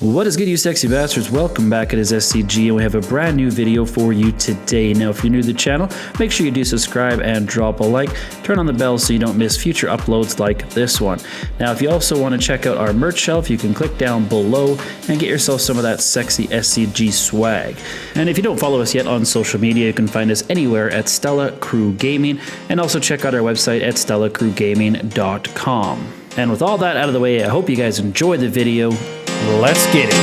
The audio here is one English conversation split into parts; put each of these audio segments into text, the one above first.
What is good, you sexy bastards? Welcome back. It is SCG, and we have a brand new video for you today. Now, if you're new to the channel, make sure you do subscribe and drop a like. Turn on the bell so you don't miss future uploads like this one. Now, if you also want to check out our merch shelf, you can click down below and get yourself some of that sexy SCG swag. And if you don't follow us yet on social media, you can find us anywhere at Stella Crew Gaming, and also check out our website at StellaCrewGaming.com. And with all that out of the way, I hope you guys enjoyed the video. Let's get it.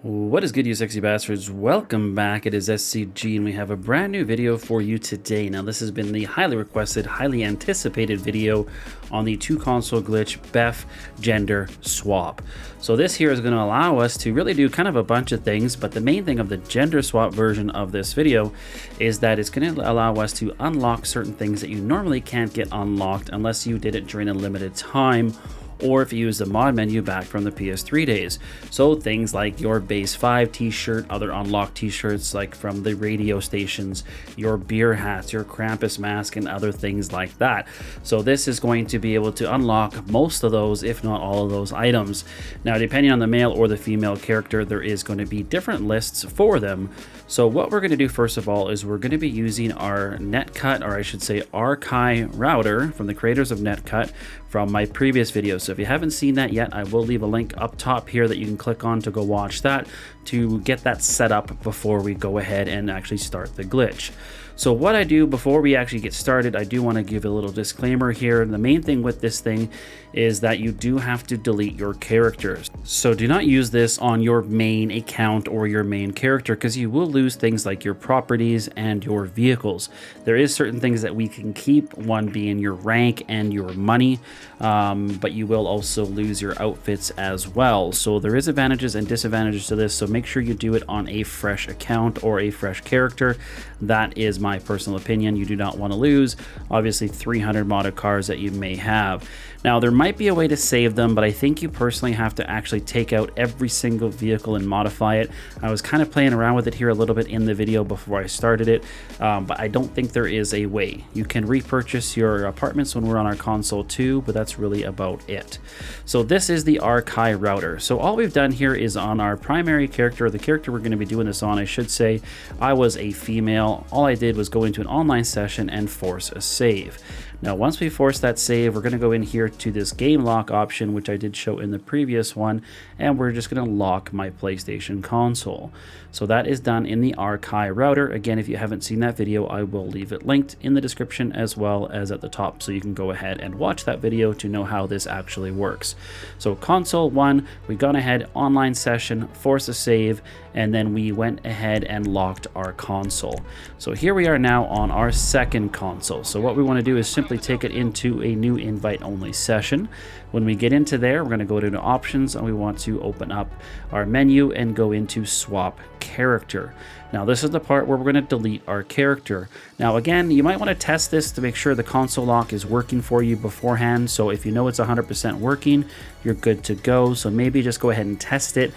What is good, you sexy bastards? Welcome back. It is SCG, and we have a brand new video for you today. Now, this has been the highly requested, highly anticipated video on the two console glitch BEFF gender swap. So this here is going to allow us to really do kind of a bunch of things, but the main thing of the gender swap version of this video is that it's going to allow us to unlock certain things that you normally can't get unlocked unless you did it during a limited time, or if you use the mod menu back from the PS3 days. So things like your base 5 t-shirt, other unlocked t-shirts like from the radio stations, your beer hats, your Krampus mask, and other things like that. So this is going to be able to unlock most of those, if not all of those items. Now, depending on the male or the female character, there is going to be different lists for them. So what we're going to do first of all is we're going to be using our Netcut, or I should say Arcai router from the creators of Netcut from my previous video. So if you haven't seen that yet, I will leave a link up top here that you can click on to go watch that to get that set up before we go ahead and actually start the glitch. So what I do before we actually get started, I do want to give a little disclaimer here. The main thing with this thing is that you do have to delete your characters. So do not use this on your main account or your main character, because you will lose things like your properties and your vehicles. There is certain things that we can keep, one being your rank and your money, but you will also lose your outfits as well. So there is advantages and disadvantages to this, so make sure you do it on a fresh account or a fresh character. That is my personal opinion. You do not want to lose, obviously, 300 modded cars that you may have. Now, there might be a way to save them, but I think you personally have to actually take out every single vehicle and modify it. I was kind of playing around with it here a little bit in the video before I started it, but I don't think there is a way. You can repurchase your apartments when we're on our console too, but that's really about it. So this is the Arcai router. So all we've done here is on our primary character, or the character we're going to be doing this on, I should say, I was a female. All I did was go into an online session and force a save. Now, once we force that save, we're going to go in here to this game lock option, which I did show in the previous one, and we're just going to lock my PlayStation console. So that is done in the Arcai router. Again, if you haven't seen that video, I will leave it linked in the description as well as at the top, so you can go ahead and watch that video to know how this actually works. So console 1, we gone ahead, online session, force a save, and then we went ahead and locked our console. So here we are now on our second console. So what we want to do is simply take it into a new invite only session. When we get into there, we're going to go to options, and we want to open up our menu and go into swap character. Now, this is the part where we're going to delete our character. Now, again, you might want to test this to make sure the console lock is working for you beforehand. So if you know it's 100% working, you're good to go. So maybe just go ahead and test it.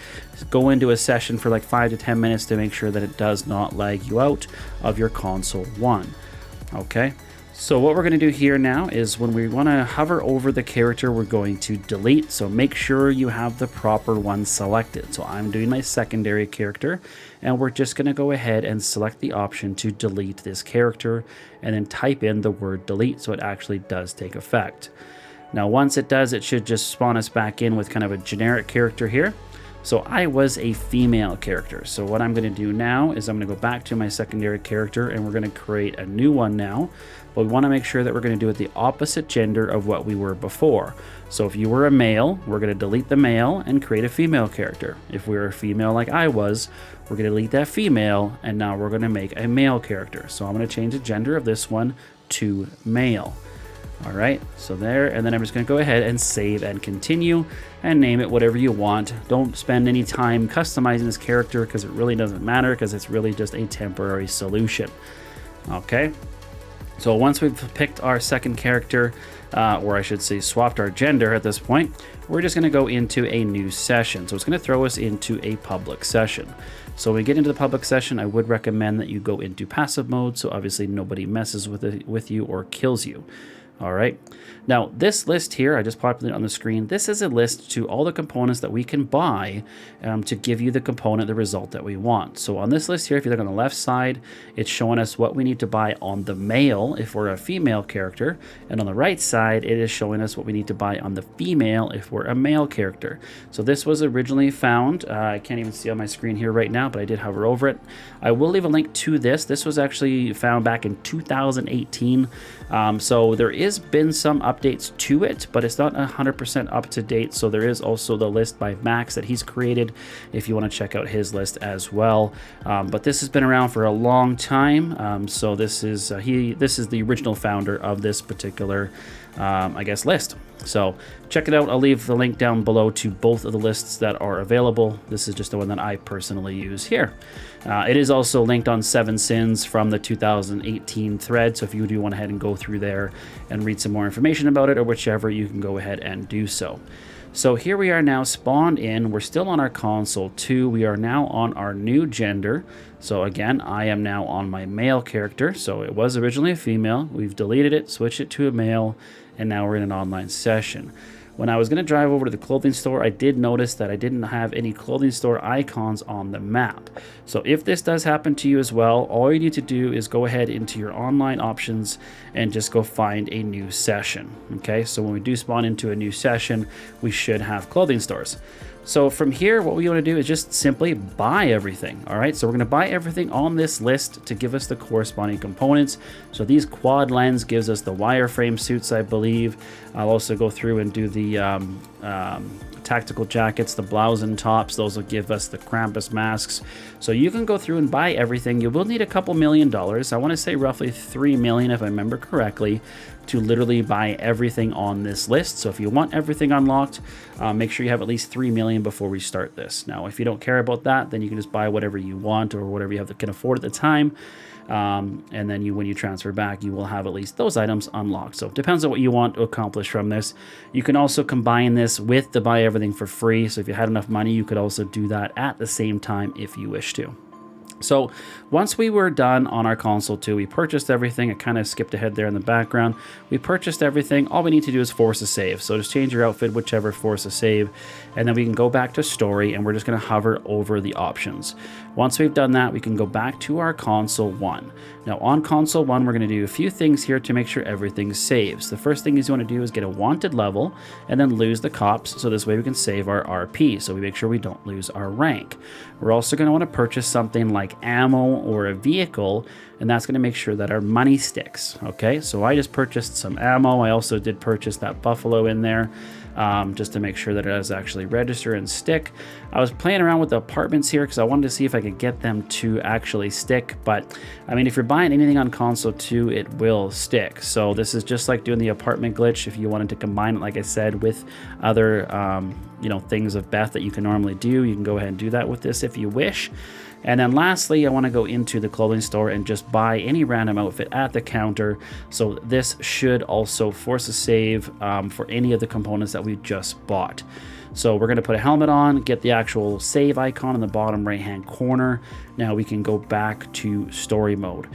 Go into a session for like 5 to 10 minutes to make sure that it does not lag you out of your console 1. Okay. So what we're going to do here now is when we want to hover over the character, we're going to delete. So make sure you have the proper one selected. So I'm doing my secondary character, and we're just going to go ahead and select the option to delete this character and then type in the word delete so it actually does take effect. Now, once it does, it should just spawn us back in with kind of a generic character here. So I was a female character. So what I'm going to do now is I'm going to go back to my secondary character, and we're going to create a new one now. But we want to make sure that we're going to do it the opposite gender of what we were before. So if you were a male, we're going to delete the male and create a female character. If we were a female like I was, we're going to delete that female, and now we're going to make a male character. So I'm going to change the gender of this one to male. All right, so there, and then I'm just going to go ahead and save and continue and name it whatever you want. Don't spend any time customizing this character because it really doesn't matter, because it's really just a temporary solution. Okay, so once we've picked our second character, or I should say swapped our gender at this point, we're just going to go into a new session. So it's going to throw us into a public session. So when we get into the public session, I would recommend that you go into passive mode, so obviously nobody messes with you or kills you. All right. Now, this list here, I just popped it on the screen. This is a list to all the components that we can buy to give you the component, the result that we want. So on this list here, if you look on the left side, it's showing us what we need to buy on the male if we're a female character. And on the right side, it is showing us what we need to buy on the female if we're a male character. So this was originally found, I can't even see on my screen here right now, but I did hover over it. I will leave a link to this. This was actually found back in 2018. So there is been some updates to it, but it's not 100% up to date. So there is also the list by Max that he's created if you want to check out his list as well. But this has been around for a long time. So this is the original founder of this particular I guess list. So check it out. I'll leave the link down below to both of the lists that are available. This is just the one that I personally use here. It is also linked on 7 Sins from the 2018 thread. So if you do want to head and go through there and read some more information about it or whichever, you can go ahead and do so. So here we are now spawned in. We're still on our console 2. We are now on our new gender. So again, I am now on my male character. So it was originally a female. We've deleted it, switched it to a male, and now we're in an online session. When I was going to drive over to the clothing store, I did notice that I didn't have any clothing store icons on the map. So if this does happen to you as well, all you need to do is go ahead into your online options and just go find a new session. Okay, so when we do spawn into a new session, we should have clothing stores. So from here, what we want to do is just simply buy everything. All right, so we're going to buy everything on this list to give us the corresponding components. So these quad lens gives us the wireframe suits, I believe. I'll also go through and do the tactical jackets, the blouse and tops. Those will give us the Krampus masks. So you can go through and buy everything. You will need a couple $1 million. I want to say roughly 3 million if I remember correctly, to literally buy everything on this list. So if you want everything unlocked, make sure you have at least 3 million before we start this. Now, if you don't care about that, then you can just buy whatever you want or whatever you can afford at the time. And then when you transfer back, you will have at least those items unlocked. So it depends on what you want to accomplish from this. You can also combine this with the buy everything for free. So if you had enough money, you could also do that at the same time if you wish to. So once we were done on our console 2, we purchased everything. I kind of skipped ahead there in the background. We purchased everything. All we need to do is force a save. So just change your outfit, whichever, force a save, and then we can go back to story, and we're just going to hover over the options. Once we've done that, we can go back to our console 1. Now on console 1, we're going to do a few things here to make sure everything saves. The first thing is you want to do is get a wanted level and then lose the cops. So this way we can save our RP. So we make sure we don't lose our rank. We're also going to want to purchase something like ammo or a vehicle, and that's going to make sure that our money sticks. Okay, so I just purchased some ammo. I also did purchase that buffalo in there just to make sure that it does actually register and stick. I was playing around with the apartments here because I wanted to see if I could get them to actually stick, but I mean, if you're buying anything on console 2, it will stick. So this is just like doing the apartment glitch. If you wanted to combine it, like I said, with other things of BEFF that you can normally do, you can go ahead and do that with this if you wish. And then lastly, I want to go into the clothing store and just buy any random outfit at the counter. So this should also force a save for any of the components that we just bought. So we're going to put a helmet on, get the actual save icon in the bottom right hand corner. Now we can go back to story mode.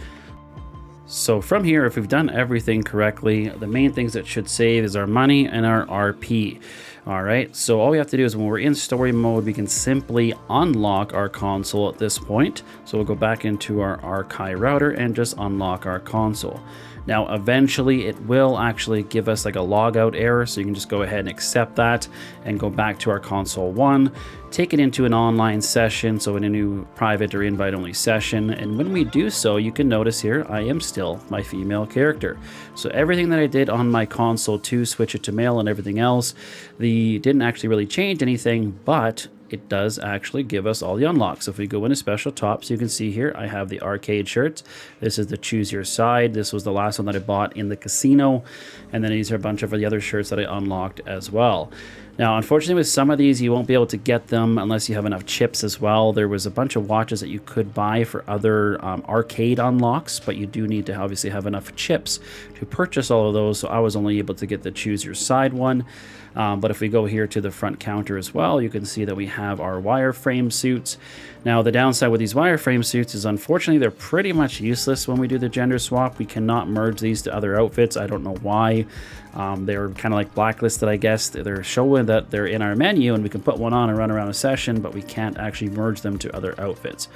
So from here, if we've done everything correctly, the main things that should save is our money and our RP. All right, so all we have to do is when we're in story mode, we can simply unlock our console at this point. So we'll go back into our Arcai router and just unlock our console. Now, eventually it will actually give us like a logout error. So you can just go ahead and accept that and go back to our console 1, take it into an online session. So in a new private or invite only session. And when we do so, you can notice here, I am still my female character. So everything that I did on my console 2, switch it to male and everything else, didn't actually really change anything, but it does actually give us all the unlocks. So if we go into special tops, you can see here I have the arcade shirts. This is the choose your side. This was the last one that I bought in the casino, and then these are a bunch of the other shirts that I unlocked as well. Now, unfortunately, with some of these, you won't be able to get them unless you have enough chips as well. There was a bunch of watches that you could buy for other arcade unlocks, but you do need to obviously have enough chips to purchase all of those. So I was only able to get the choose your side one. But if we go here to the front counter as well, you can see that we have our wireframe suits. Now, the downside with these wireframe suits is unfortunately they're pretty much useless when we do the gender swap. We cannot merge these to other outfits. I don't know why. They're kind of like blacklisted, I guess. They're showing that they're in our menu and we can put one on and run around a session, but we can't actually merge them to other outfits.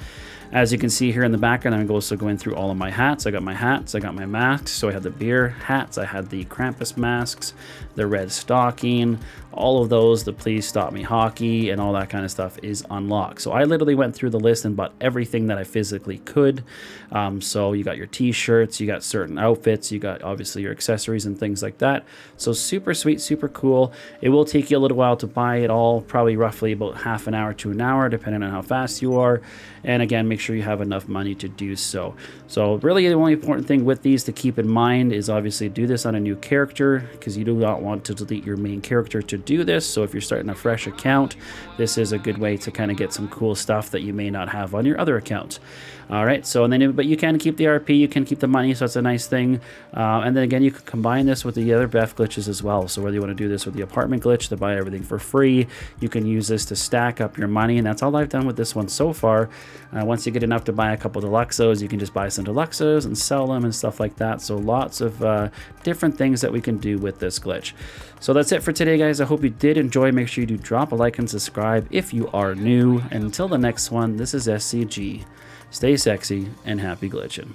As you can see here in the background, I'm also going through all of my hats. I got my hats, I got my masks. So I had the beer hats, I had the Krampus masks, the red stocking, all of those, the Please Stop Me hockey, and all that kind of stuff is unlocked. So I literally went through the list and bought everything that I physically could. So you got your t-shirts, you got certain outfits, you got obviously your accessories and things like that. So super sweet, super cool. It will take you a little while to buy it all, probably roughly about half an hour to an hour, depending on how fast you are. And again, make sure you have enough money to do so. So really the only important thing with these to keep in mind is obviously do this on a new character, because you do not want to delete your main character to do this. So if you're starting a fresh account, this is a good way to kind of get some cool stuff that you may not have on your other accounts. All right, so and then, but you can keep the RP, you can keep the money, so it's a nice thing. And then again, you can combine this with the other BEFF glitches as well. So whether you want to do this with the apartment glitch to buy everything for free, you can use this to stack up your money, and that's all I've done with this one so far. Once you get enough to buy a couple Deluxos, you can just buy some Deluxos and sell them and stuff like that. So lots of different things that we can do with this glitch. So that's it for today, guys. I hope you did enjoy. Make sure you do drop a like and subscribe if you are new. And until the next one, this is SCG. Stay sexy and happy glitching.